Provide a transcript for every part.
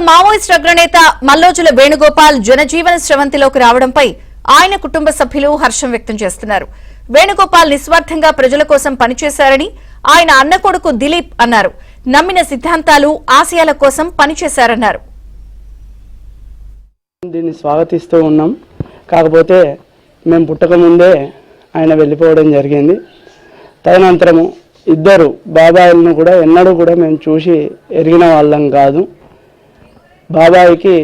Maoist అగ్రనేత మల్లోజుల వేణుగోపాల్ జనజీవన స్రవంతిలోకి రావడంపై ఆయన కుటుంబ సభ్యులు హర్షం వ్యక్తం చేస్తున్నారు. వేణుగోపాల్ నిస్వార్థంగా ప్రజల కోసం పనిచేశారని ఆయన అన్న కొడుకు దిలీప్ అన్నారు. నమ్మిన సిద్ధాంతాలు ఆశయాల కోసం పనిచేశారన్నారు. దీన్ని స్వాగతిస్తూ ఉన్నాం. కాకపోతే మేము పుట్టక ముందే ఆయన వెళ్ళిపోవడం జరిగింది. తదనంతరము ఇద్దరు బాబాయిలను కూడా ఎన్నడూ కూడా మేము చూసి ఎరిగిన వాళ్ళం కాదు. బాబాయికి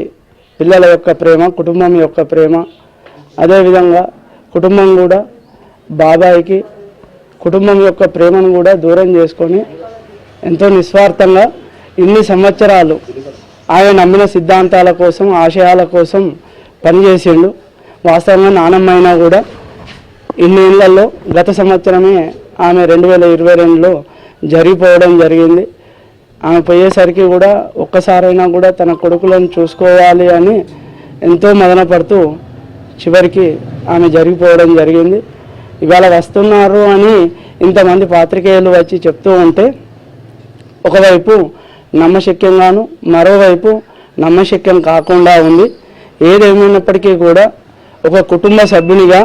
పిల్లల యొక్క ప్రేమ, కుటుంబం యొక్క ప్రేమ, అదేవిధంగా కుటుంబం కూడా బాబాయికి కుటుంబం యొక్క ప్రేమను కూడా దూరం చేసుకొని ఎంతో నిస్వార్థంగా ఇన్ని సంవత్సరాలు ఆయన నమ్మిన సిద్ధాంతాల కోసం, ఆశయాల కోసం పనిచేసిండు. వాస్తవంగా నానమ్మైనా కూడా ఇన్ని ఇళ్లలో గత సంవత్సరమే ఆమె 2022లో జరిగిపోవడం జరిగింది. ఆమె పోయేసరికి కూడా ఒక్కసారైనా కూడా తన కొడుకులను చూసుకోవాలి అని ఎంతో మదనపడుతూ చివరికి ఆమె జరిగిపోవడం జరిగింది. ఇవాళ వస్తున్నారు అని ఇంతమంది పాత్రికేయులు వచ్చి చెప్తూ ఉంటే ఒకవైపు నమ్మశక్యంగాను, మరోవైపు నమ్మశక్యం కాకుండా ఉంది. ఏదేమైనప్పటికీ కూడా ఒక కుటుంబ సభ్యునిగా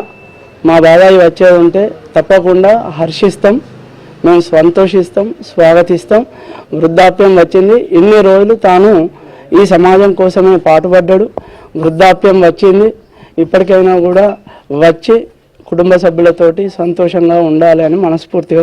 మా బాబాయి వచ్చేది ఉంటే తప్పకుండా హర్షిస్తాం, మేము సంతోషిస్తాం, స్వాగతిస్తాం. వృద్ధాప్యం వచ్చింది, ఇన్ని రోజులు తాను ఈ సమాజం కోసమే పాటుపడ్డాడు. వృద్ధాప్యం వచ్చింది, ఇప్పటికైనా కూడా వచ్చి కుటుంబ సభ్యులతోటి సంతోషంగా ఉండాలి అని మనస్ఫూర్తిగా